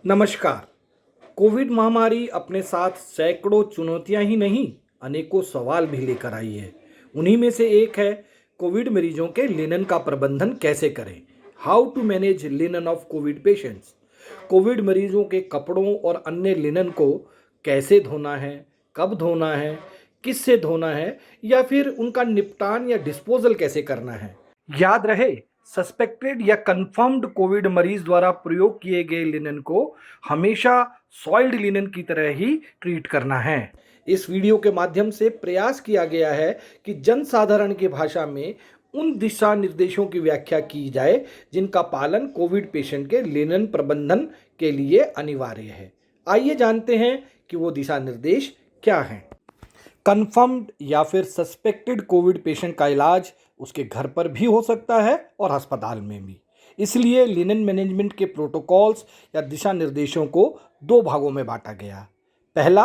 नमस्कार। कोविड महामारी अपने साथ सैकड़ों चुनौतियां ही नहीं, अनेकों सवाल भी लेकर आई है। उन्हीं में से एक है कोविड मरीजों के लिनन का प्रबंधन कैसे करें। How to manage linen of covid patients. Covid मरीजों के कपड़ों और अन्य लिनन को कैसे धोना है, कब धोना है, किससे धोना है या फिर उनका निपटान या डिस्पोजल कैसे करना है। याद रहे, सस्पेक्टेड या कंफर्म्ड कोविड मरीज द्वारा प्रयोग किए गए लिनन को हमेशा सॉइल्ड लिनन की तरह ही ट्रीट करना है। इस वीडियो के माध्यम से प्रयास किया गया है कि जन साधारण की भाषा में उन दिशा निर्देशों की व्याख्या की जाए जिनका पालन कोविड पेशेंट के लिनन प्रबंधन के लिए अनिवार्य है। आइए जानते हैं कि वो दिशा निर्देश क्या हैं। कंफर्म्ड या फिर सस्पेक्टेड कोविड पेशेंट का इलाज उसके घर पर भी हो सकता है और अस्पताल में भी। इसलिए लिनन मैनेजमेंट के प्रोटोकॉल्स या दिशा निर्देशों को दो भागों में बांटा गया। पहला,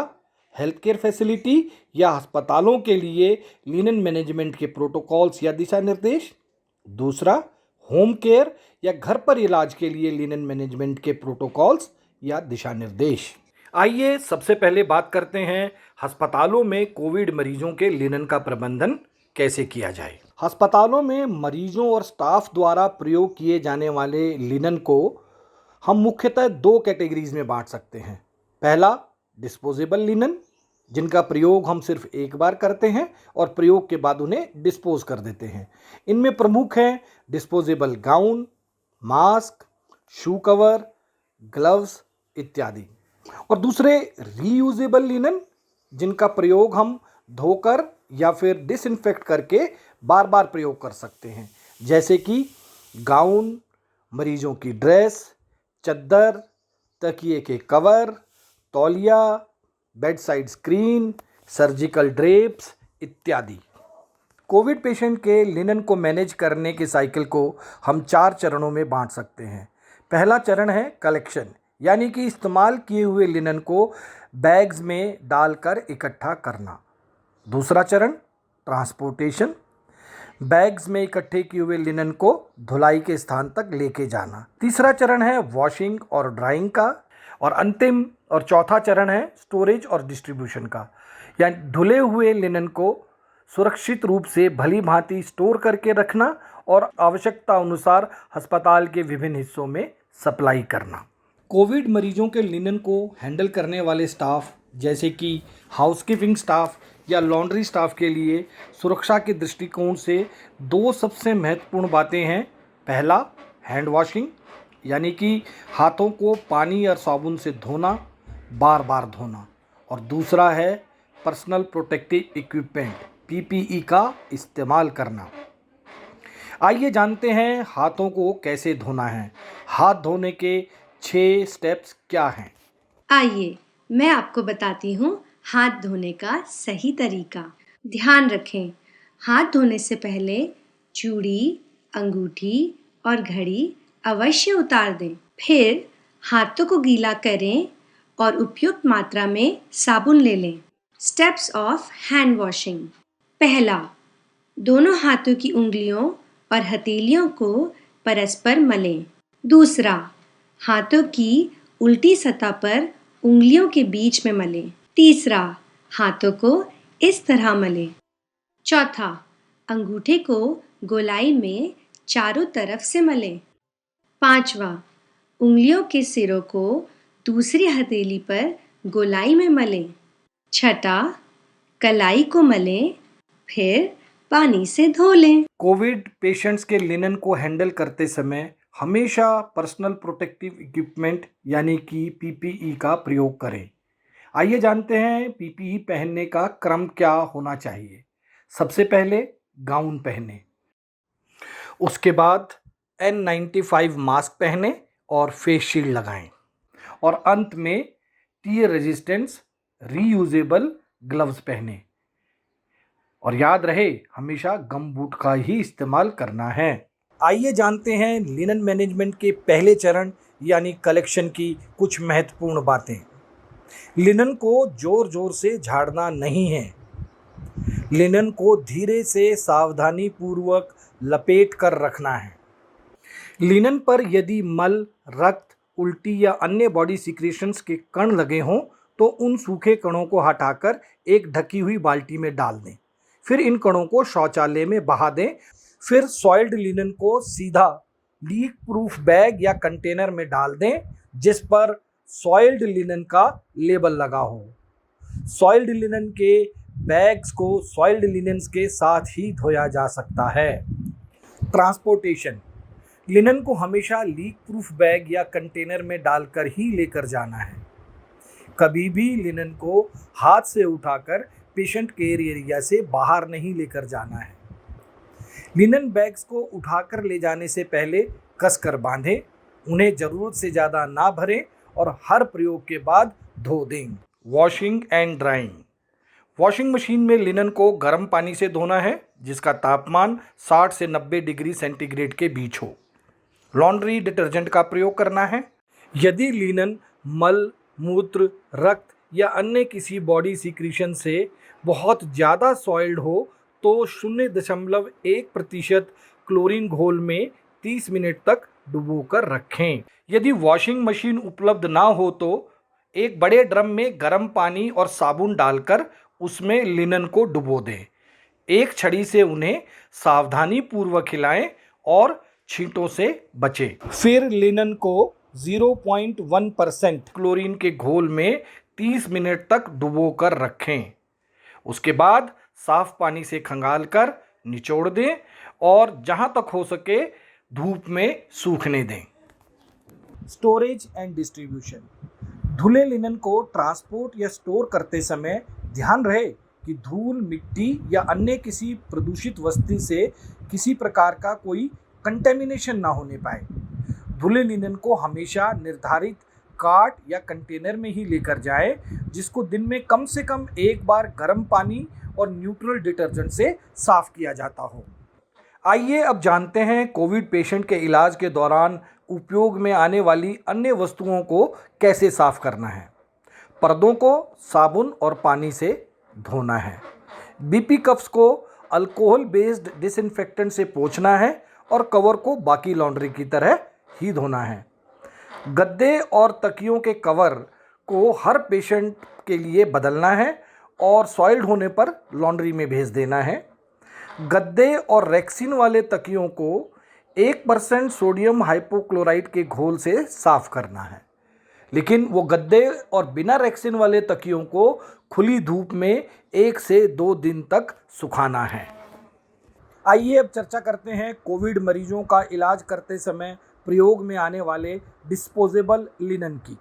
हेल्थ केयर फैसिलिटी या अस्पतालों के लिए लिनन मैनेजमेंट के प्रोटोकॉल्स या दिशा निर्देश। दूसरा, होम केयर या घर पर इलाज के लिए लिनन मैनेजमेंट के प्रोटोकॉल्स या दिशा निर्देश। आइए सबसे पहले बात करते हैं अस्पतालों में कोविड मरीजों के लिनन का प्रबंधन कैसे किया जाए। अस्पतालों में मरीजों और स्टाफ द्वारा प्रयोग किए जाने वाले लिनन को हम मुख्यतः दो कैटेगरीज में बांट सकते हैं। पहला, डिस्पोजेबल लिनन, जिनका प्रयोग हम सिर्फ एक बार करते हैं और प्रयोग के बाद उन्हें डिस्पोज कर देते हैं। इनमें प्रमुख हैं disposable gown, mask, shoe cover, gloves इत्यादि। और दूसरे, रीयूजेबल लिनन, जिनका प्रयोग हम धोकर या फिर डिसइंफेक्ट करके बार बार प्रयोग कर सकते हैं, जैसे कि गाउन, मरीजों की ड्रेस, चद्दर, तकिए के कवर, तौलिया, bed side screen, surgical drapes इत्यादि। कोविड पेशेंट के लिनन को मैनेज करने के साइकिल को हम 4 चरणों में बांट सकते हैं। पहला चरण है कलेक्शन, यानी कि इस्तेमाल किए हुए लिनन को बैग्स में डालकर इकट्ठा करना। दूसरा चरण ट्रांसपोर्टेशन, बैग्स में इकट्ठे किए हुए लिनन को धुलाई के स्थान तक लेके जाना। तीसरा चरण है वॉशिंग और ड्राइंग का। और अंतिम और चौथा चरण है स्टोरेज और डिस्ट्रीब्यूशन का, यानी धुले हुए लिनन को सुरक्षित रूप से भली भांति स्टोर करके रखना और आवश्यकता अनुसार अस्पताल के विभिन्न हिस्सों में सप्लाई करना। कोविड मरीजों के लिनन को हैंडल करने वाले स्टाफ, जैसे कि हाउसकीपिंग स्टाफ या लॉन्ड्री स्टाफ के लिए सुरक्षा के दृष्टिकोण से दो सबसे महत्वपूर्ण बातें हैं। पहला, हैंड वॉशिंग, यानी कि हाथों को पानी और साबुन से धोना, बार बार धोना। और दूसरा है पर्सनल प्रोटेक्टिव इक्विपमेंट पीपीई का इस्तेमाल करना। आइए जानते हैं हाथों को कैसे धोना है। हाथ धोने के 6 स्टेप्स क्या हैं? आइए मैं आपको बताती हूँ हाथ धोने का सही तरीका। ध्यान रखें, हाथ धोने से पहले चूड़ी, अंगूठी और घड़ी अवश्य उतार दें। फिर हाथों को गीला करें और उपयुक्त मात्रा में साबुन ले लें। Steps of hand washing. पहला, दोनों हाथों की उंगलियों और हथेलियों को परस्पर मलें। दूसरा, हाथों की उल्टी सतह पर उंगलियों के बीच में मलें। तीसरा, हाथों को इस तरह मलें। चौथा, अंगूठे को गोलाई में चारों तरफ से मलें। पांचवा, उंगलियों के सिरों को दूसरी हथेली पर गोलाई में मलें। छठा, कलाई को मलें, फिर पानी से धो लें। कोविड पेशेंट्स के लिनन को हैंडल करते समय हमेशा पर्सनल प्रोटेक्टिव इक्विपमेंट यानी कि पीपीई का प्रयोग करें। आइए जानते हैं पीपीई पहनने का क्रम क्या होना चाहिए। सबसे पहले गाउन पहने, उसके बाद N95 मास्क पहने और फेस शील्ड लगाएं और अंत में टीयर रेजिस्टेंस रीयूजेबल ग्लव्स पहने। और याद रहे, हमेशा गम बूट का ही इस्तेमाल करना है। आइए जानते हैं लिनन मैनेजमेंट के पहले चरण यानी कलेक्शन की कुछ महत्वपूर्ण बातें। लिनन को जोर जोर से झाड़ना नहीं है। लिनन को धीरे से सावधानी पूर्वक लपेट कर रखना है। लिनन पर यदि मल, रक्त उल्टी या अन्य बॉडी सिक्रेशंस के कण लगे हों तो उन सूखे कणों को हटाकर एक ढकी हुई बाल्टी में डाल दें। फिर इन कणों को शौचालय में बहा दें। फिर सॉइल्ड लिनन को सीधा लीक प्रूफ बैग या कंटेनर में डाल दें जिस पर सॉइल्ड लिनन का लेबल लगा हो। सॉइल्ड लिनन के बैग्स को सॉइल्ड लिनन्स के साथ ही धोया जा सकता है। ट्रांसपोर्टेशन, लिनन को हमेशा लीक प्रूफ बैग या कंटेनर में डालकर ही लेकर जाना है। कभी भी लिनन को हाथ से उठाकर पेशेंट केयर एरिया से बाहर नहीं लेकर जाना है। लिनन बैग्स को उठाकर ले जाने से पहले कसकर बांधें, उन्हें ज़रूरत से ज़्यादा ना भरें और हर प्रयोग के बाद धो दें। Washing and drawing, washing machine में लिनन को गर्म पानी से धोना है जिसका तापमान 60 से 90 डिग्री सेंटीग्रेड के बीच हो। लॉन्ड्री डिटर्जेंट का प्रयोग करना है। यदि लिनन मल, मूत्र, रक्त या अन्य किसी बॉडी सिक्रीशन से बहुत ज़्यादा सॉइल्ड हो तो 0.1% क्लोरीन घोल में 30 मिनट तक डुबोकर रखें। यदि वॉशिंग मशीन उपलब्ध ना हो तो एक बड़े ड्रम में गर्म पानी और साबुन डालकर उसमें लिनन को डुबो दें। एक छड़ी से उन्हें सावधानी पूर्वक हिलाएं और छींटों से बचें। फिर लिनन को 0.1% क्लोरीन के घोल में 30 मिनट तक डुबोकर रखें। उसके बाद साफ पानी से खंगालकर निचोड़ दें और जहां तक हो सके धूप में सूखने दें। Storage and distribution, Dhule linen को ट्रांसपोर्ट या स्टोर करते समय ध्यान रहे कि धूल, मिट्टी या अन्य किसी प्रदूषित वस्तु से किसी प्रकार का कोई कंटेमिनेशन ना होने पाए। धुले लिनन को हमेशा निर्धारित कार्ट या कंटेनर में ही लेकर जाएं, जिसको दिन में कम से कम एक बार गर्म पानी और न्यूट्रल डिटर्जेंट से साफ किया जाता हो। आइए अब जानते हैं कोविड पेशेंट के इलाज के दौरान उपयोग में आने वाली अन्य वस्तुओं को कैसे साफ करना है। पर्दों को साबुन और पानी से धोना है। बीपी कप्स को अल्कोहल बेस्ड डिसइंफेक्टेंट से पोंछना है और कवर को बाकी लॉन्ड्री की तरह ही धोना है। गद्दे और तकियों के कवर को हर पेशेंट के लिए बदलना है और सॉइल्ड होने पर लॉन्ड्री में भेज देना है। गद्दे और रेक्सिन वाले तकियों को 1% सोडियम हाइपोक्लोराइट के घोल से साफ करना है, लेकिन वो गद्दे और बिना रेक्सिन वाले तकियों को खुली धूप में 1 से 2 दिन तक सुखाना है। आइए अब चर्चा करते हैं कोविड मरीजों का इलाज करते समय प्रयोग में आने वाले डिस्पोजेबल लिनन की।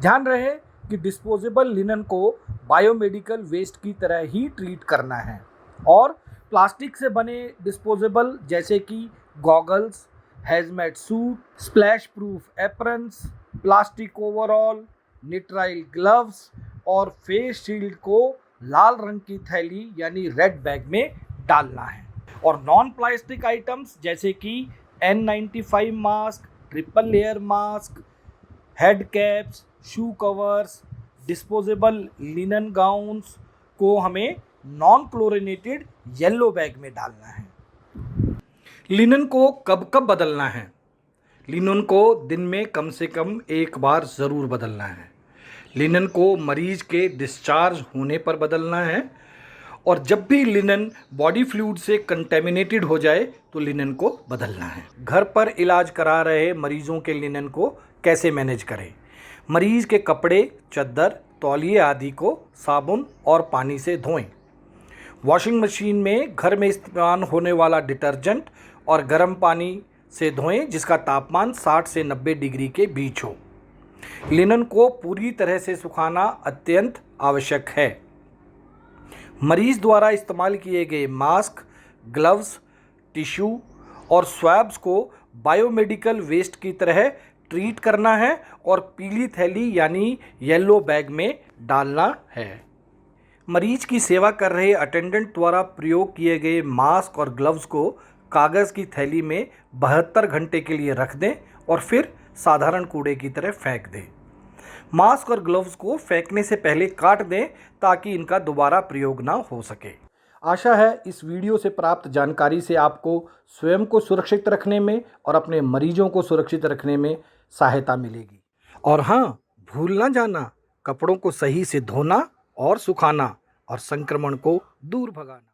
ध्यान रहे कि डिस्पोजेबल लिनन को बायोमेडिकल वेस्ट की तरह ही ट्रीट करना है और प्लास्टिक से बने डिस्पोजेबल जैसे कि goggles, hazmat suit, splash proof aprons, plastic overall, nitrile gloves और फेस शील्ड को लाल रंग की थैली यानी रेड बैग में डालना है। और नॉन प्लास्टिक आइटम्स जैसे कि N95 mask, triple layer mask, head caps, shoe covers, disposable linen gowns को हमें नॉन क्लोरिनेटेड येलो बैग में डालना है। लिनन को कब कब बदलना है? लिनन को दिन में कम से कम एक बार ज़रूर बदलना है। लिनन को मरीज के डिस्चार्ज होने पर बदलना है और जब भी लिनन बॉडी फ्लूइड से कंटेमिनेटेड हो जाए तो लिनन को बदलना है। घर पर इलाज करा रहे मरीजों के लिनन को कैसे मैनेज करें? मरीज के कपड़े, चद्दर, तौलिए आदि को साबुन और पानी से धोएं। वॉशिंग मशीन में घर में इस्तेमाल होने वाला डिटर्जेंट और गर्म पानी से धोएं जिसका तापमान 60 से 90 डिग्री के बीच हो। लिनन को पूरी तरह से सुखाना अत्यंत आवश्यक है। मरीज द्वारा इस्तेमाल किए गए मास्क, ग्लव्स, टिश्यू और स्वैब्स को बायोमेडिकल वेस्ट की तरह ट्रीट करना है और पीली थैली यानी येलो बैग में डालना है। मरीज की सेवा कर रहे अटेंडेंट द्वारा प्रयोग किए गए मास्क और ग्लव्स को कागज़ की थैली में 72 घंटे के लिए रख दें और फिर साधारण कूड़े की तरह फेंक दें। मास्क और ग्लव्स को फेंकने से पहले काट दें ताकि इनका दोबारा प्रयोग ना हो सके। आशा है इस वीडियो से प्राप्त जानकारी से आपको स्वयं को सुरक्षित रखने में और अपने मरीजों को सुरक्षित रखने में सहायता मिलेगी। और हाँ, भूल ना जाना, कपड़ों को सही से धोना और सुखाना और संक्रमण को दूर भगाना।